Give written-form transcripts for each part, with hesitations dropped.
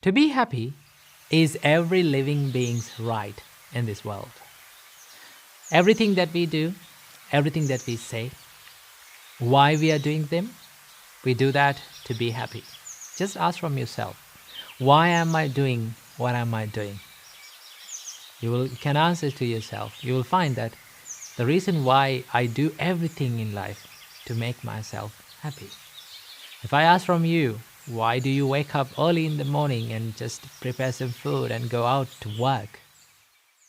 To be happy is every living being's right in this world. Everything that we do, everything that we say, why we are doing them, we do that to be happy. Just ask from yourself, why am I doing what am I doing? You can answer to yourself. You will find that the reason why I do everything in life to make myself happy. If I ask from you, why do you wake up early in the morning and just prepare some food and go out to work?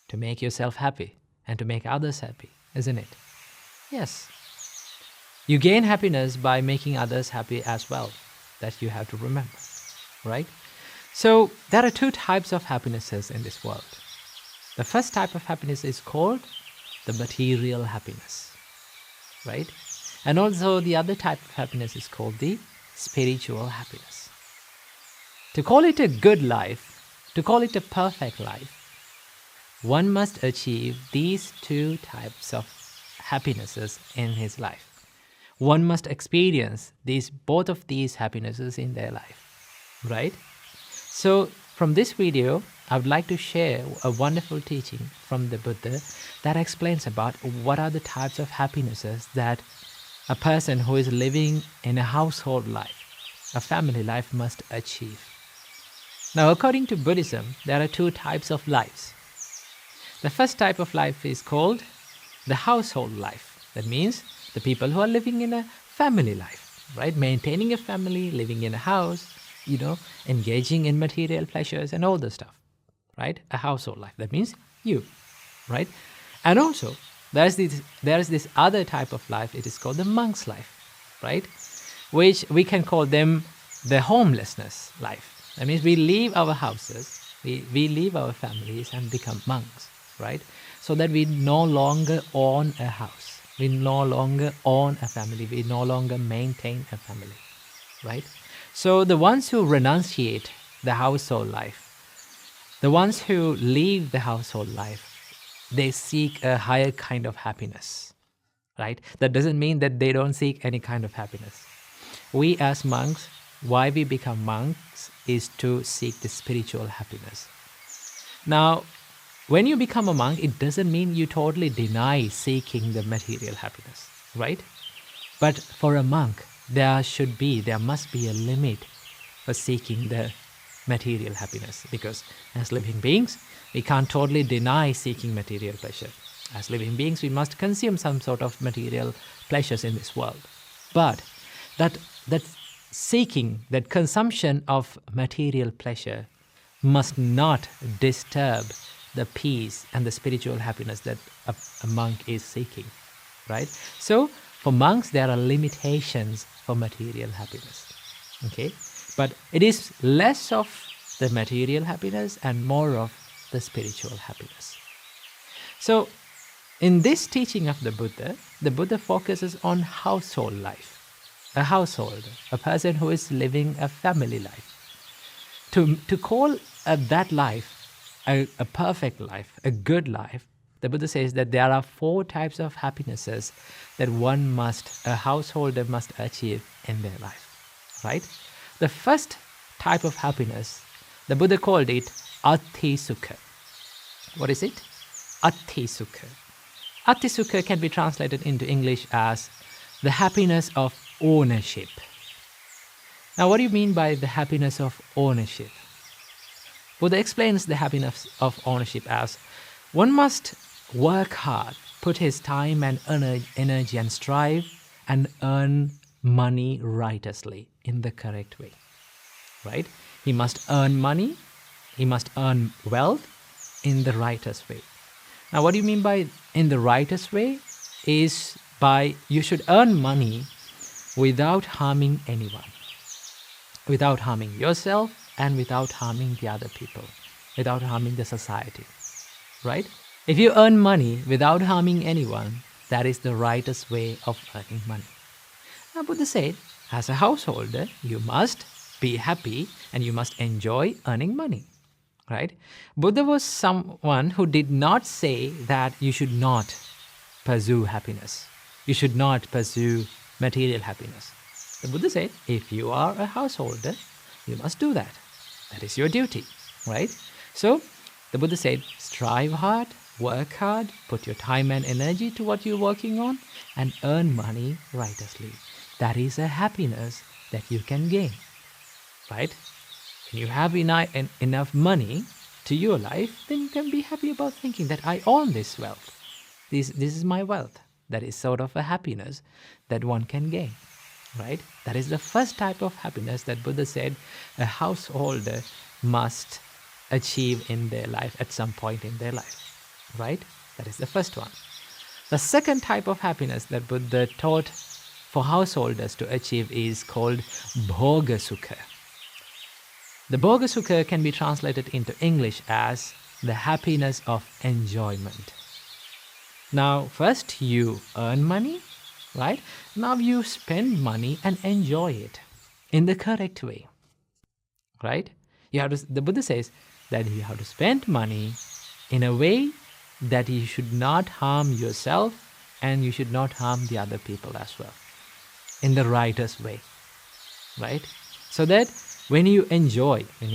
To make yourself happy and to make others happy, isn't it? Yes. You gain happiness by making others happy as well. That you have to remember, right? So there are two types of happinesses in this world. The first type of happiness is called the material happiness, right? And also the other type of happiness is called the spiritual happiness. To call it a good life, to call it a perfect life, one must achieve these two types of happinesses in his life. One must experience both of these happinesses in their life, right? So from this video, I would like to share a wonderful teaching from the Buddha that explains about what are the types of happinesses that a person who is living in a household life, a family life, must achieve. Now, according to Buddhism, there are two types of lives. The first type of life is called the household life. That means the people who are living in a family life, right? Maintaining a family, living in a house, engaging in material pleasures and all the stuff, right? A household life. That means you, right? And also, there is this other type of life. It is called the monk's life, right? Which we can call them the homelessness life. That means we leave our houses, we leave our families and become monks, right? So that we no longer own a house. We no longer own a family. We no longer maintain a family, right? So the ones who renunciate the household life, the ones who leave the household life, they seek a higher kind of happiness, right? That doesn't mean that they don't seek any kind of happiness. We as monks, why we become monks is to seek the spiritual happiness. Now, when you become a monk, it doesn't mean you totally deny seeking the material happiness, right? But for a monk, there must be a limit for seeking the material happiness, because as living beings, we can't totally deny seeking material pleasure. As living beings, we must consume some sort of material pleasures in this world. But that seeking, that consumption of material pleasure must not disturb the peace and the spiritual happiness that a monk is seeking, right? So for monks, there are limitations for material happiness, okay? But it is less of the material happiness and more of the spiritual happiness. So in this teaching of the Buddha focuses on household life, a household, a person who is living a family life. To call that life a perfect life, a good life, the Buddha says that there are 4 types of happinesses that a householder must achieve in their life, right? The first type of happiness, the Buddha called it Ati Sukha. What is it? Ati Sukha. Ati Sukha can be translated into English as the happiness of ownership. Now, what do you mean by the happiness of ownership? Buddha explains the happiness of ownership as one must work hard, put his time and energy and strive and earn money righteously in the correct way, right? He must earn money, he must earn wealth in the righteous way. Now, what do you mean by in the righteous way? Is by you should earn money without harming anyone, without harming yourself, and without harming the other people, without harming the society, right? If you earn money without harming anyone, that is the righteous way of earning money. Now, Buddha said, as a householder, you must be happy and you must enjoy earning money, right? Buddha was someone who did not say that you should not pursue happiness. You should not pursue material happiness. The Buddha said, if you are a householder, you must do that. That is your duty, right? So the Buddha said, strive hard, work hard, put your time and energy to what you're working on, and earn money righteously. That is a happiness that you can gain, right? When you have enough money to your life, then you can be happy about thinking that I own this wealth. This is my wealth. That is sort of a happiness that one can gain, right? That is the first type of happiness that Buddha said a householder must achieve in their life at some point in their life, right? That is the first one. The second type of happiness that Buddha taught for householders to achieve is called bhoga sukha. The bhoga sukha can be translated into English as the happiness of enjoyment. Now, first you earn money, right? Now you spend money and enjoy it in the correct way, right? The Buddha says that you have to spend money in a way that you should not harm yourself and you should not harm the other people as well, in the righteous way, right? So that when you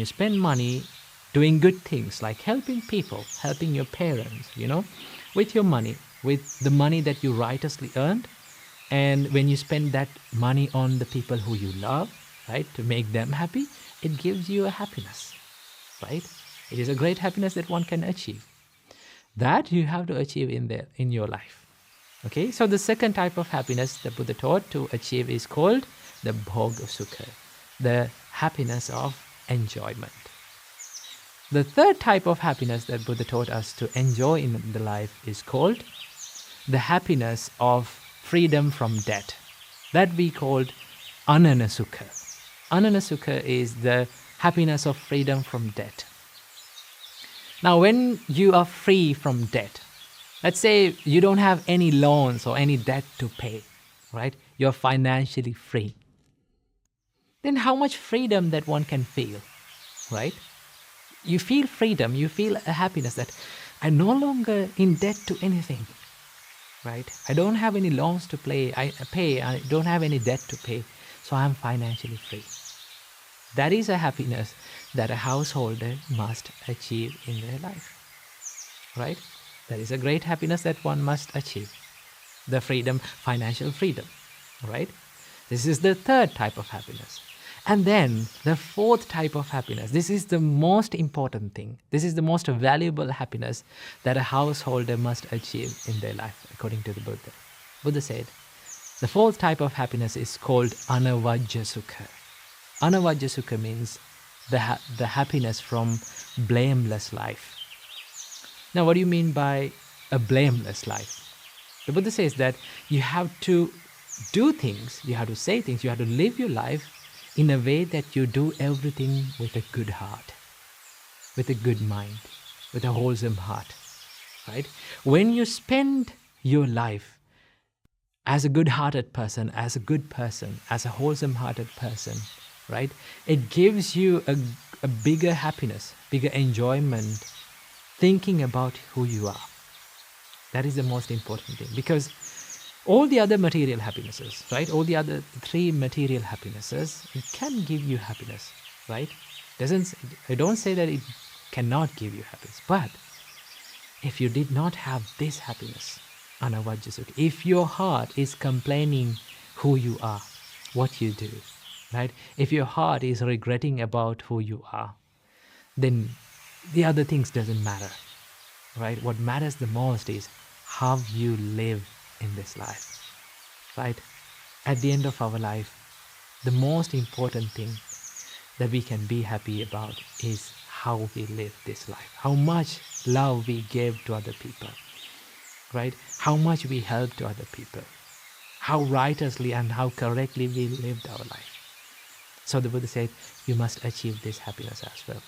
spend money doing good things like helping people, helping your parents, with your money, with the money that you righteously earned, and when you spend that money on the people who you love, right, to make them happy, it gives you a happiness, right? It is a great happiness that one can achieve. That you have to achieve in your life. Okay, so the second type of happiness that Buddha taught to achieve is called the bhoga sukha, the happiness of enjoyment. The third type of happiness that Buddha taught us to enjoy in the life is called the happiness of freedom from debt. That we called anana sukha. Anana sukha is the happiness of freedom from debt. Now, when you are free from debt, let's say you don't have any loans or any debt to pay, right? You're financially free. Then how much freedom that one can feel, right? You feel freedom, you feel a happiness that I'm no longer in debt to anything, right? I don't have any loans to pay, I don't have any debt to pay, so I'm financially free. That is a happiness that a householder must achieve in their life, right? That is a great happiness that one must achieve. The freedom, financial freedom, right? This is the third type of happiness. And then the fourth type of happiness, this is the most important thing. This is the most valuable happiness that a householder must achieve in their life, according to the Buddha. Buddha said, the fourth type of happiness is called anavajja sukha. Anavajja sukha means the happiness from blameless life. Now, what do you mean by a blameless life? The Buddha says that you have to do things, you have to say things, you have to live your life in a way that you do everything with a good heart, with a good mind, with a wholesome heart, right? When you spend your life as a good-hearted person, as a good person, as a wholesome-hearted person, right? It gives you a bigger happiness, bigger enjoyment, thinking about who you are. That is the most important thing, because all the other material happinesses, right? All the other three material happinesses, it can give you happiness, right? I don't say that it cannot give you happiness, but if you did not have this happiness, anavajja sukha, if your heart is complaining who you are, what you do, right? If your heart is regretting about who you are, then the other things doesn't matter, right? What matters the most is how you live in this life, right? At the end of our life, the most important thing that we can be happy about is how we live this life, how much love we give to other people, right? How much we help to other people, how righteously and how correctly we lived our life. So the Buddha said, you must achieve this happiness as well,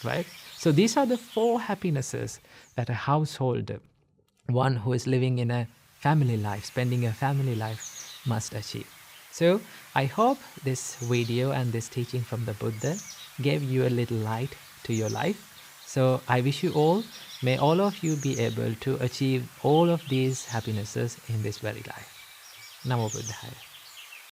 right? So these are the four happinesses that a householder, one who is living in a family life, spending a family life, must achieve. So I hope this video and this teaching from the Buddha gave you a little light to your life. So I wish you all, may all of you be able to achieve all of these happinesses in this very life. Namo Buddhaya.